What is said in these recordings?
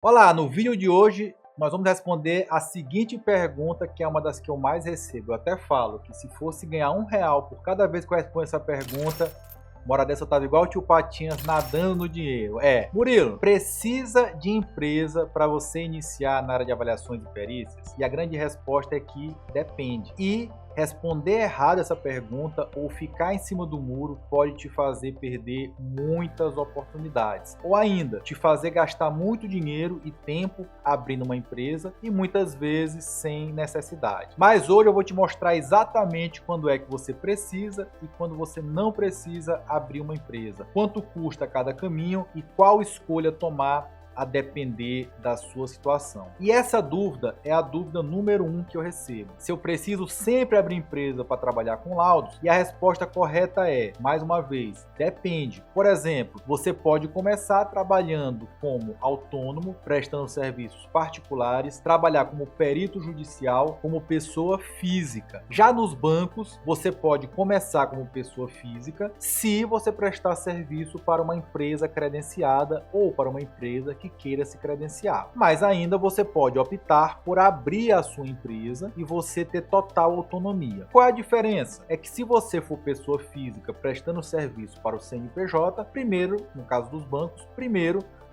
Olá, no vídeo de hoje nós vamos responder a seguinte pergunta, que é uma das que eu mais recebo. Eu até falo que se fosse ganhar R$ 1 por cada vez que eu respondo essa pergunta, uma hora dessa eu tava igual o tio Patinhas nadando no dinheiro. Murilo, precisa de empresa para você iniciar na área de avaliações e perícias? E a grande resposta é que depende. E responder errado essa pergunta ou ficar em cima do muro pode te fazer perder muitas oportunidades. Ou ainda, te fazer gastar muito dinheiro e tempo abrindo uma empresa e muitas vezes sem necessidade. Mas hoje eu vou te mostrar exatamente quando é que você precisa e quando você não precisa abrir uma empresa. Quanto custa cada caminho e qual escolha tomar a depender da sua situação. E essa dúvida é a dúvida número 1 que eu recebo. Se eu preciso sempre abrir empresa para trabalhar com laudos? E a resposta correta é, mais uma vez, depende. Por exemplo, você pode começar trabalhando como autônomo, prestando serviços particulares, trabalhar como perito judicial, como pessoa física. Já nos bancos, você pode começar como pessoa física se você prestar serviço para uma empresa credenciada ou para uma empresa que queira se credenciar. Mas ainda você pode optar por abrir a sua empresa e você ter total autonomia. Qual é a diferença? É que se você for pessoa física prestando serviço para o CNPJ, primeiro, no caso dos bancos,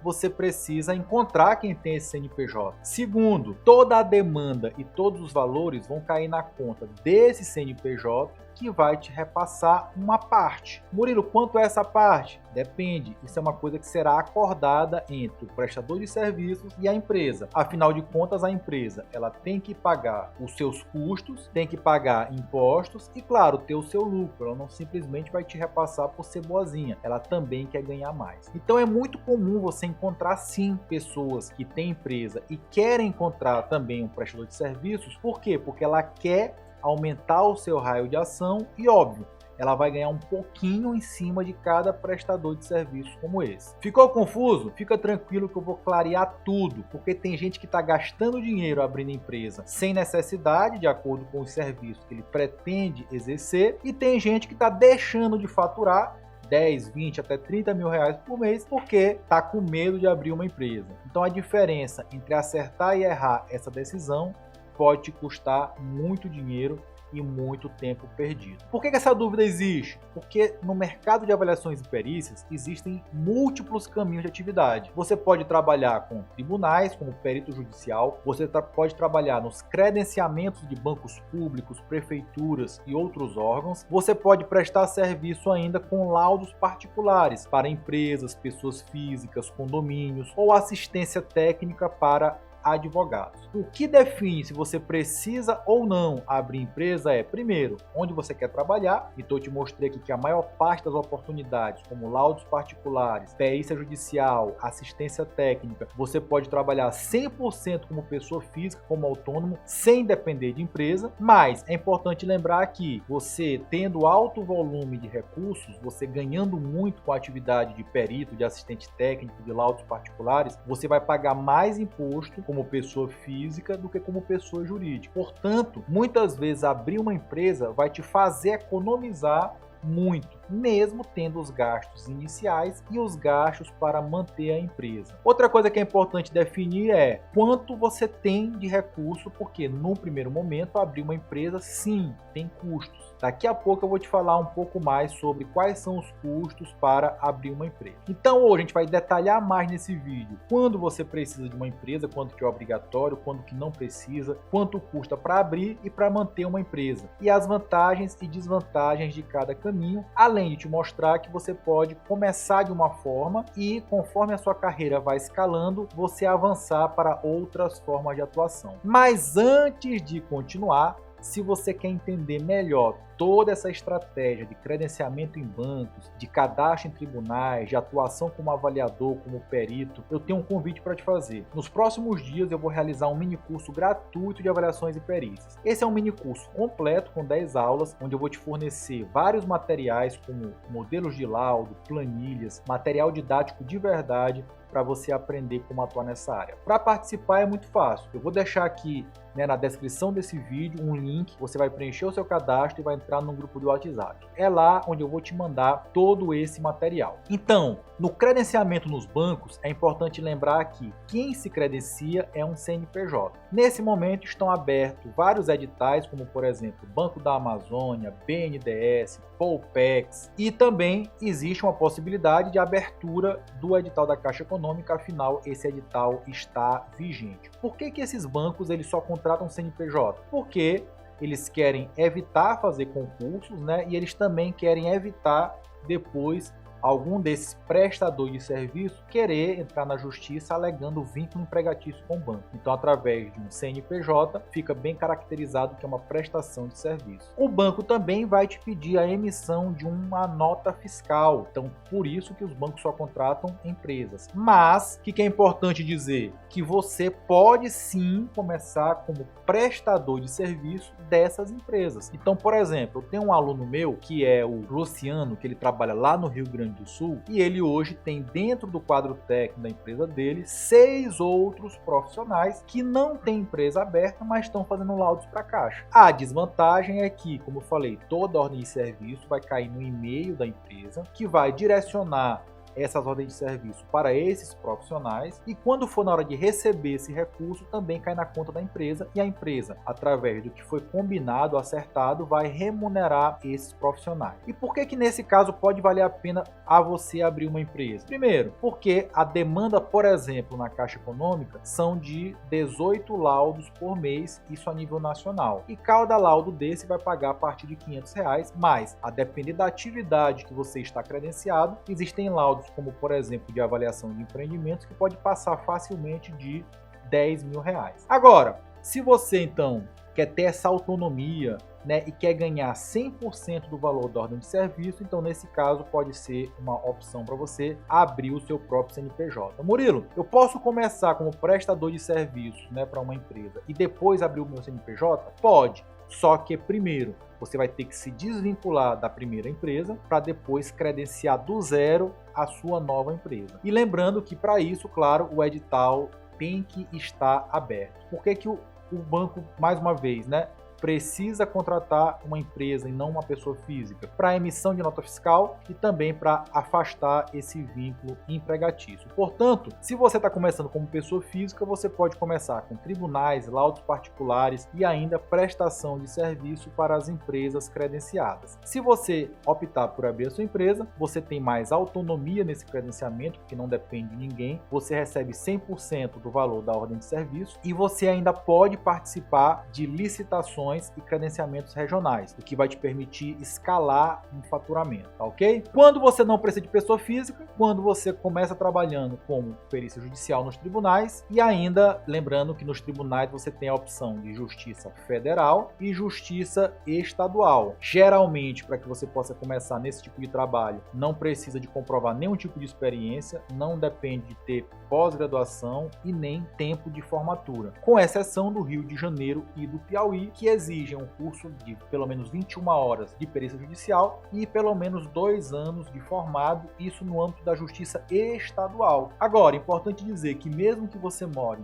você precisa encontrar quem tem esse CNPJ. Segundo, toda a demanda e todos os valores vão cair na conta desse CNPJ, que vai te repassar uma parte. Murilo, quanto é essa parte? Depende. Isso é uma coisa que será acordada entre o prestador de serviços e a empresa. Afinal de contas, a empresa ela tem que pagar os seus custos, tem que pagar impostos e, claro, ter o seu lucro. Ela não simplesmente vai te repassar por ser boazinha. Ela também quer ganhar mais. Então é muito comum você encontrar sim pessoas que têm empresa e querem encontrar também um prestador de serviços. Por quê? Porque ela quer aumentar o seu raio de ação e, óbvio, ela vai ganhar um pouquinho em cima de cada prestador de serviço como esse. Ficou confuso? Fica tranquilo que eu vou clarear tudo, porque tem gente que está gastando dinheiro abrindo empresa sem necessidade, de acordo com os serviços que ele pretende exercer, e tem gente que está deixando de faturar 10, 20, até 30 mil reais por mês porque está com medo de abrir uma empresa. Então a diferença entre acertar e errar essa decisão pode te custar muito dinheiro e muito tempo perdido. Por que essa dúvida existe? Porque no mercado de avaliações e perícias existem múltiplos caminhos de atividade. Você pode trabalhar com tribunais, como perito judicial, você pode trabalhar nos credenciamentos de bancos públicos, prefeituras e outros órgãos, você pode prestar serviço ainda com laudos particulares para empresas, pessoas físicas, condomínios ou assistência técnica para advogados. O que define se você precisa ou não abrir empresa é, primeiro, onde você quer trabalhar. Então eu te mostrei aqui que a maior parte das oportunidades, como laudos particulares, perícia judicial, assistência técnica, você pode trabalhar 100% como pessoa física, como autônomo, sem depender de empresa. Mas é importante lembrar que você tendo alto volume de recursos, você ganhando muito com a atividade de perito, de assistente técnico, de laudos particulares, você vai pagar mais imposto como pessoa física do que como pessoa jurídica. Portanto, muitas vezes abrir uma empresa vai te fazer economizar muito, mesmo tendo os gastos iniciais e os gastos para manter a empresa. Outra coisa que é importante definir é quanto você tem de recurso, porque no primeiro momento abrir uma empresa sim tem custos. Daqui a pouco eu vou te falar um pouco mais sobre quais são os custos para abrir uma empresa. Então hoje a gente vai detalhar mais nesse vídeo quando você precisa de uma empresa, quando que é obrigatório, quando que não precisa, quanto custa para abrir e para manter uma empresa, e as vantagens e desvantagens de cada caminho, além de te mostrar que você pode começar de uma forma e conforme a sua carreira vai escalando, você avançar para outras formas de atuação. Mas antes de continuar, se você quer entender melhor toda essa estratégia de credenciamento em bancos, de cadastro em tribunais, de atuação como avaliador, como perito, eu tenho um convite para te fazer. Nos próximos dias eu vou realizar um mini curso gratuito de avaliações e perícias. Esse é um mini curso completo com 10 aulas, onde eu vou te fornecer vários materiais como modelos de laudo, planilhas, material didático de verdade para você aprender como atuar nessa área. Para participar é muito fácil. Eu vou deixar aqui na descrição desse vídeo um link, você vai preencher o seu cadastro e vai entrar no grupo do WhatsApp. É lá onde eu vou te mandar todo esse material. Então, no credenciamento nos bancos, é importante lembrar que quem se credencia é um CNPJ. Nesse momento estão abertos vários editais, como por exemplo, Banco da Amazônia, BNDES, Poupex, e também existe uma possibilidade de abertura do edital da Caixa Econômica, afinal esse edital está vigente. Por que esses bancos eles só contratam CNPJ? Porque eles querem evitar fazer concursos, né? E eles também querem evitar depois algum desses prestadores de serviço querer entrar na justiça alegando vínculo empregatício com o banco. Então, através de um CNPJ, fica bem caracterizado que é uma prestação de serviço. O banco também vai te pedir a emissão de uma nota fiscal. Então, por isso que os bancos só contratam empresas. Mas, o que é importante dizer? Que você pode sim começar como prestador de serviço dessas empresas. Então, por exemplo, eu tenho um aluno meu, que é o Luciano, que ele trabalha lá no Rio Grande do Sul, e ele hoje tem dentro do quadro técnico da empresa dele 6 outros profissionais que não têm empresa aberta, mas estão fazendo laudos para a Caixa. A desvantagem é que, como eu falei, toda ordem de serviço vai cair no e-mail da empresa, que vai direcionar essas ordens de serviço para esses profissionais, e quando for na hora de receber esse recurso, também cai na conta da empresa, e a empresa, através do que foi combinado, acertado, vai remunerar esses profissionais. E por que nesse caso pode valer a pena a você abrir uma empresa? Primeiro, porque a demanda, por exemplo, na Caixa Econômica, são de 18 laudos por mês, isso a nível nacional. E cada laudo desse vai pagar a partir de R$500, mas, a depender da atividade que você está credenciado, existem laudos como, por exemplo, de avaliação de empreendimentos, que pode passar facilmente de R$10 mil. Agora, se você então quer ter essa autonomia, né, e quer ganhar 100% do valor da ordem de serviço, então nesse caso pode ser uma opção para você abrir o seu próprio CNPJ. Murilo, eu posso começar como prestador de serviços, né, para uma empresa e depois abrir o meu CNPJ? Pode, só que primeiro você vai ter que se desvincular da primeira empresa para depois credenciar do zero a sua nova empresa. E lembrando que para isso, claro, o edital tem que estar aberto. Por que o banco, mais uma vez, né, precisa contratar uma empresa e não uma pessoa física para emissão de nota fiscal e também para afastar esse vínculo empregatício. Portanto, se você está começando como pessoa física, você pode começar com tribunais, laudos particulares e ainda prestação de serviço para as empresas credenciadas. Se você optar por abrir a sua empresa, você tem mais autonomia nesse credenciamento, porque não depende de ninguém, você recebe 100% do valor da ordem de serviço e você ainda pode participar de licitações e credenciamentos regionais, o que vai te permitir escalar um faturamento, tá ok? Quando você não precisa de pessoa física, quando você começa trabalhando como perícia judicial nos tribunais, e ainda lembrando que nos tribunais você tem a opção de justiça federal e justiça estadual. Geralmente, para que você possa começar nesse tipo de trabalho, não precisa de comprovar nenhum tipo de experiência, não depende de ter pós-graduação e nem tempo de formatura, com exceção do Rio de Janeiro e do Piauí, que exigem um curso de pelo menos 21 horas de perícia judicial e pelo menos 2 anos de formado, isso no âmbito da justiça estadual. Agora, importante dizer que mesmo que você more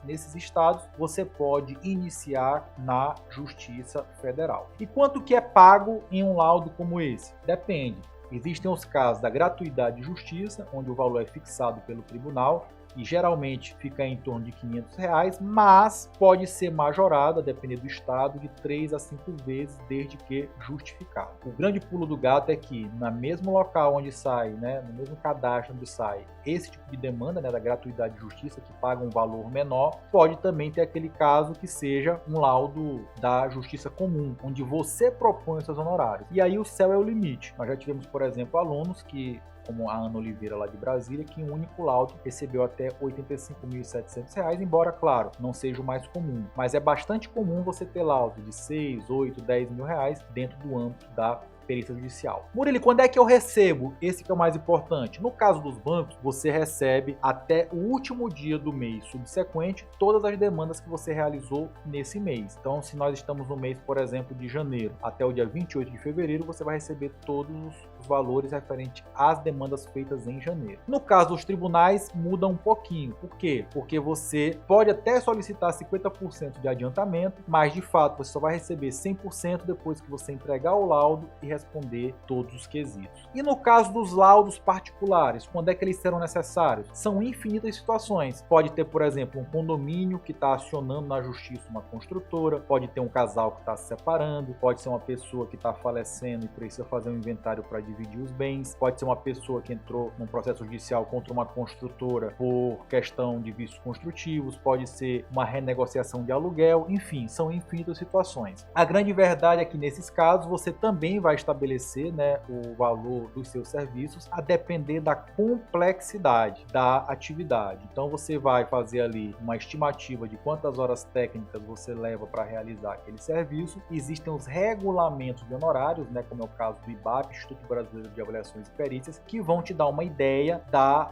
nesses estados, você pode iniciar na justiça federal. E quanto que é pago em um laudo como esse? Depende. Existem os casos da gratuidade de justiça, onde o valor é fixado pelo tribunal e geralmente fica em torno de R$500, mas pode ser majorado, a depender do estado, de 3 a 5 vezes, desde que justificado. O grande pulo do gato é que, no mesmo local onde sai, né, no mesmo cadastro onde sai esse tipo de demanda, né, da gratuidade de justiça, que paga um valor menor, pode também ter aquele caso que seja um laudo da justiça comum, onde você propõe os seus honorários. E aí o céu é o limite. Nós já tivemos, por exemplo, alunos que, como a Ana Oliveira lá de Brasília, que em um único laudo recebeu até R$ 85.700, embora, claro, não seja o mais comum. Mas é bastante comum você ter laudos de 6, 8, 10 mil reais dentro do âmbito da perícia judicial. Murilo, quando é que eu recebo? Esse que é o mais importante. No caso dos bancos, você recebe até o último dia do mês subsequente todas as demandas que você realizou nesse mês. Então, se nós estamos no mês, por exemplo, de janeiro, até o dia 28 de fevereiro, você vai receber todos os outros valores referente às demandas feitas em janeiro. No caso dos tribunais, muda um pouquinho. Por quê? Porque você pode até solicitar 50% de adiantamento, mas de fato você só vai receber 100% depois que você entregar o laudo e responder todos os quesitos. E no caso dos laudos particulares, quando é que eles serão necessários? São infinitas situações. Pode ter, por exemplo, um condomínio que está acionando na justiça uma construtora, pode ter um casal que está se separando, pode ser uma pessoa que está falecendo e precisa fazer um inventário para dividir os bens, pode ser uma pessoa que entrou num processo judicial contra uma construtora por questão de vícios construtivos, pode ser uma renegociação de aluguel, enfim, são infinitas situações. A grande verdade é que nesses casos você também vai estabelecer, né, o valor dos seus serviços a depender da complexidade da atividade. Então você vai fazer ali uma estimativa de quantas horas técnicas você leva para realizar aquele serviço. Existem os regulamentos de honorários, né, como é o caso do IBAP, Instituto Brasileiro de Avaliações e Perícias, que vão te dar uma ideia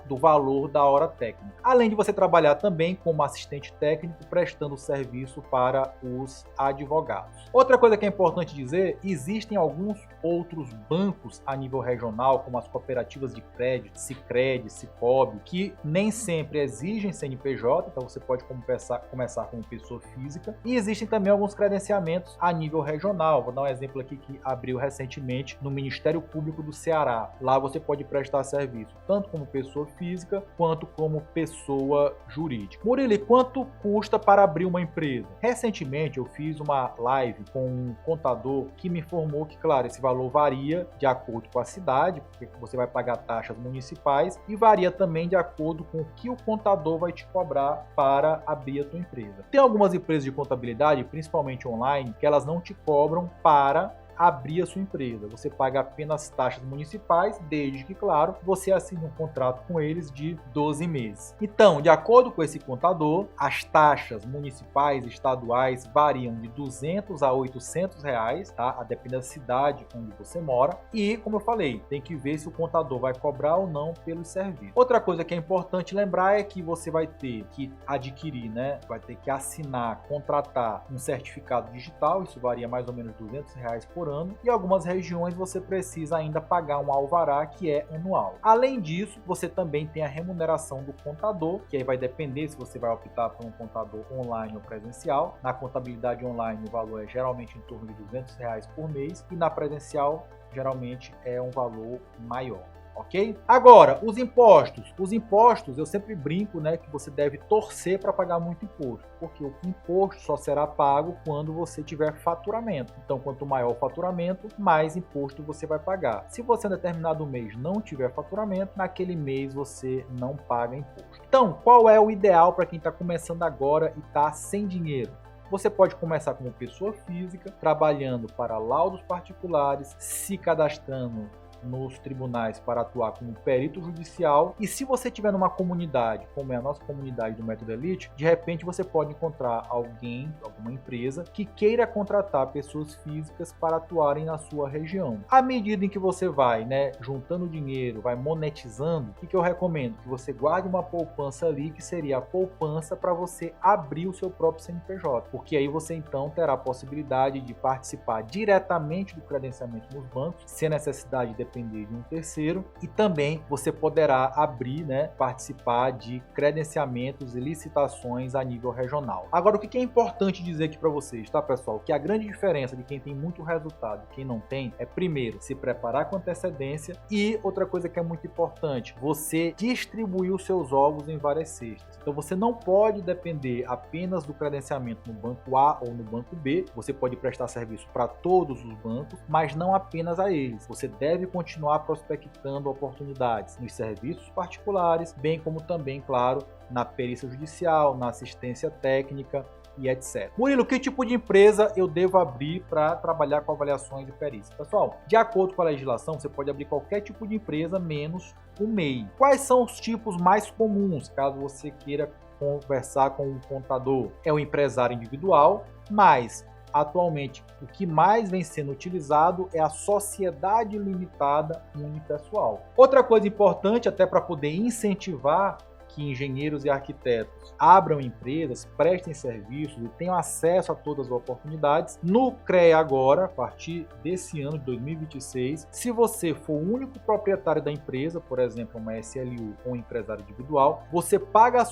do valor da hora técnica. Além de você trabalhar também como assistente técnico, prestando serviço para os advogados. Outra coisa que é importante dizer, existem alguns outros bancos a nível regional, como as cooperativas de crédito, Sicredi, Sicob, que nem sempre exigem CNPJ, então você pode começar como pessoa física. E existem também alguns credenciamentos a nível regional. Vou dar um exemplo aqui que abriu recentemente no Ministério Público do Ceará. Lá você pode prestar serviço tanto como pessoa física quanto como pessoa jurídica. Murilo, quanto custa para abrir uma empresa? Recentemente eu fiz uma live com um contador que me informou que, claro, esse valor varia de acordo com a cidade, porque você vai pagar taxas municipais, e varia também de acordo com o que o contador vai te cobrar para abrir a tua empresa. Tem algumas empresas de contabilidade, principalmente online, que elas não te cobram para abrir a sua empresa. Você paga apenas taxas municipais, desde que, claro, você assine um contrato com eles de 12 meses. Então, de acordo com esse contador, as taxas municipais e estaduais variam de R$200 a R$800, tá? A depender da cidade onde você mora. E, como eu falei, tem que ver se o contador vai cobrar ou não pelos serviços. Outra coisa que é importante lembrar é que você vai ter que adquirir, né? Vai ter que assinar, contratar um certificado digital. Isso varia mais ou menos R$200 por ano, e algumas regiões você precisa ainda pagar um alvará que é anual. Além disso, você também tem a remuneração do contador, que aí vai depender se você vai optar por um contador online ou presencial. Na contabilidade online o valor é geralmente em torno de R$200 por mês, e na presencial geralmente é um valor maior. Ok? Agora, os impostos. Os impostos, eu sempre brinco, né, que você deve torcer para pagar muito imposto, porque o imposto só será pago quando você tiver faturamento. Então, quanto maior o faturamento, mais imposto você vai pagar. Se você em determinado mês não tiver faturamento, naquele mês você não paga imposto. Então, qual é o ideal para quem está começando agora e está sem dinheiro? Você pode começar como pessoa física, trabalhando para laudos particulares, se cadastrando nos tribunais para atuar como perito judicial. E se você estiver numa comunidade, como é a nossa comunidade do Método Elite, de repente você pode encontrar alguém, alguma empresa, que queira contratar pessoas físicas para atuarem na sua região. À medida em que você vai, né, juntando dinheiro, vai monetizando, o que eu recomendo? Que você guarde uma poupança ali, que seria a poupança para você abrir o seu próprio CNPJ, porque aí você então terá a possibilidade de participar diretamente do credenciamento nos bancos, sem necessidade de depender de um terceiro, e também você poderá abrir, né, participar de credenciamentos e licitações a nível regional. Agora, o que é importante dizer aqui para vocês, tá, pessoal? Que a grande diferença de quem tem muito resultado e quem não tem é, primeiro, se preparar com antecedência, e outra coisa que é muito importante, você distribuir os seus ovos em várias cestas. Então você não pode depender apenas do credenciamento no banco A ou no banco B, você pode prestar serviço para todos os bancos, mas não apenas a eles. Você deve continuar prospectando oportunidades nos serviços particulares, bem como também, claro, na perícia judicial, na assistência técnica e etc. Murilo, que tipo de empresa eu devo abrir para trabalhar com avaliações e perícia? Pessoal, de acordo com a legislação, você pode abrir qualquer tipo de empresa, menos o MEI. Quais são os tipos mais comuns, caso você queira conversar com um contador? É o empresário individual, mas atualmente, o que mais vem sendo utilizado é a sociedade limitada unipessoal. Outra coisa importante, até para poder incentivar que engenheiros e arquitetos abram empresas, prestem serviços e tenham acesso a todas as oportunidades. No CREA agora, a partir desse ano de 2026, se você for o único proprietário da empresa, por exemplo, uma SLU ou um empresário individual, você paga a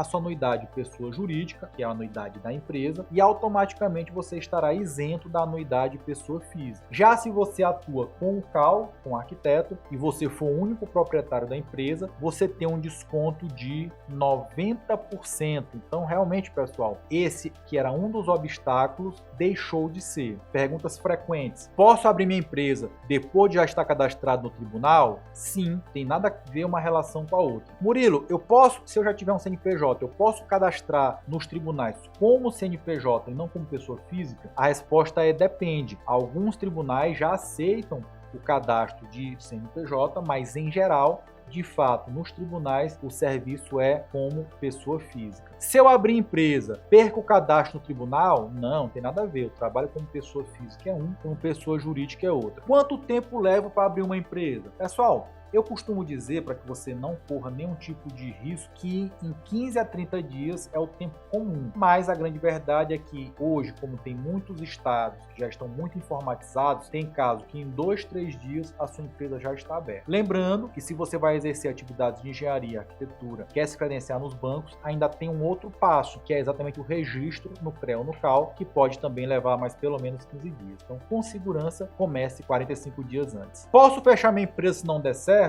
sua anuidade pessoa jurídica, que é a anuidade da empresa, e automaticamente você estará isento da anuidade pessoa física. Já se você atua com o CAL, com o arquiteto, e você for o único proprietário da empresa, você tem um desconto de 90%. Então, realmente, pessoal, esse que era um dos obstáculos deixou de ser. Perguntas frequentes: posso abrir minha empresa depois de já estar cadastrado no tribunal? Sim, tem nada a ver uma relação com a outra. Murilo, eu posso, se eu já tiver um CNPJ, eu posso cadastrar nos tribunais como CNPJ e não como pessoa física? A resposta é depende. Alguns tribunais já aceitam o cadastro de CNPJ, mas em geral, de fato, nos tribunais o serviço é como pessoa física. Se eu abrir empresa, perco o cadastro no tribunal? Não, tem nada a ver. Eu trabalho como pessoa física é um, como pessoa jurídica é outra. Quanto tempo levo para abrir uma empresa? Pessoal, eu costumo dizer, para que você não corra nenhum tipo de risco, que em 15 a 30 dias é o tempo comum. Mas a grande verdade é que hoje, como tem muitos estados que já estão muito informatizados, tem casos que em 2, 3 dias a sua empresa já está aberta. Lembrando que se você vai exercer atividades de engenharia, arquitetura, quer se credenciar nos bancos, ainda tem um outro passo, que é exatamente o registro no CREA ou no CAL, que pode também levar mais pelo menos 15 dias. Então, com segurança, comece 45 dias antes. Posso fechar minha empresa se não der certo?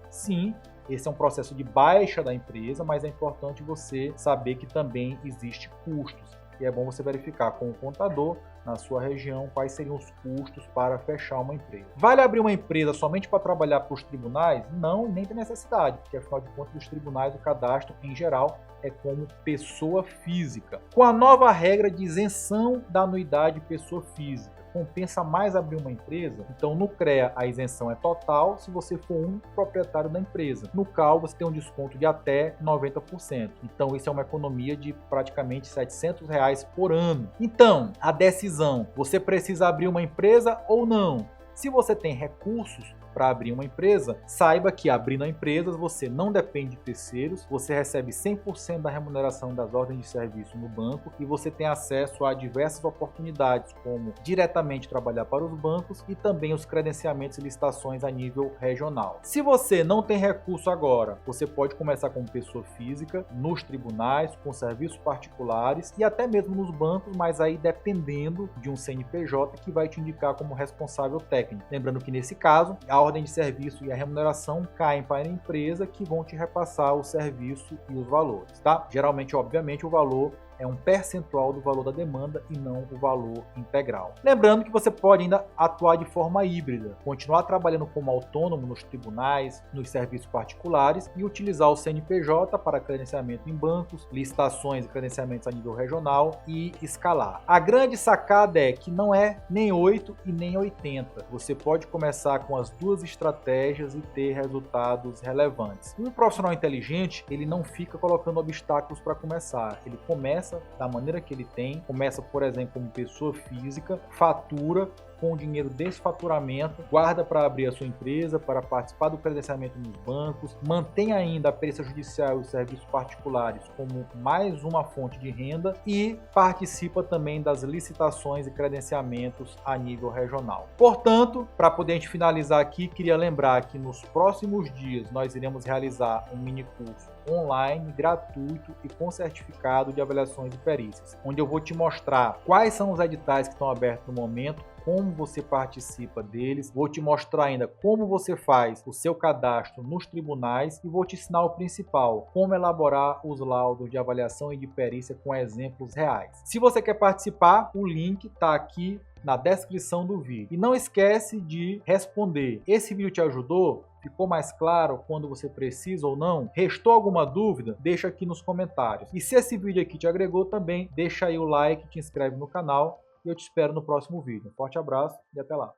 Sim, esse é um processo de baixa da empresa, mas é importante você saber que também existe custos. E é bom você verificar com o contador na sua região quais seriam os custos para fechar uma empresa. Vale abrir uma empresa somente para trabalhar para os tribunais? Não, nem tem necessidade, porque afinal de contas os tribunais, o cadastro em geral é como pessoa física. Com a nova regra de isenção da anuidade pessoa física, compensa mais abrir uma empresa? Então, no CREA, a isenção é total se você for um proprietário da empresa. No CAL, você tem um desconto de até 90%. Então, isso é uma economia de praticamente R$ 700 por ano. Então, a decisão: você precisa abrir uma empresa ou não? Se você tem recursos para abrir uma empresa, saiba que abrindo a empresa você não depende de terceiros, você recebe 100% da remuneração das ordens de serviço no banco e você tem acesso a diversas oportunidades, como diretamente trabalhar para os bancos e também os credenciamentos e licitações a nível regional. Se você não tem recurso agora, você pode começar como pessoa física, nos tribunais, com serviços particulares e até mesmo nos bancos, mas aí dependendo de um CNPJ que vai te indicar como responsável técnico. Lembrando que nesse caso, a ordem de serviço e a remuneração caem para a empresa, que vão te repassar o serviço e os valores, tá? Geralmente, obviamente, o valor é um percentual do valor da demanda e não o valor integral. Lembrando que você pode ainda atuar de forma híbrida, continuar trabalhando como autônomo nos tribunais, nos serviços particulares e utilizar o CNPJ para credenciamento em bancos, licitações e credenciamentos a nível regional e escalar. A grande sacada é que não é nem 8 e nem 80. Você pode começar com as duas estratégias e ter resultados relevantes. Um profissional inteligente, ele não fica colocando obstáculos para começar. Ele começa da maneira que ele tem, começa, por exemplo, como pessoa física, fatura com o dinheiro desse faturamento, guarda para abrir a sua empresa, para participar do credenciamento nos bancos, mantém ainda a perícia judicial e os serviços particulares como mais uma fonte de renda e participa também das licitações e credenciamentos a nível regional. Portanto, para poder a gente finalizar aqui, queria lembrar que nos próximos dias nós iremos realizar um mini curso online, gratuito e com certificado de avaliações e perícias, onde eu vou te mostrar quais são os editais que estão abertos no momento, como você participa deles, vou te mostrar ainda como você faz o seu cadastro nos tribunais e vou te ensinar o principal, como elaborar os laudos de avaliação e de perícia com exemplos reais. Se você quer participar, o link está aqui na descrição do vídeo. E não esquece de responder. Esse vídeo te ajudou? Ficou mais claro quando você precisa ou não? Restou alguma dúvida? Deixa aqui nos comentários. E se esse vídeo aqui te agregou também, deixa aí o like, te inscreve no canal e eu te espero no próximo vídeo. Um forte abraço e até lá.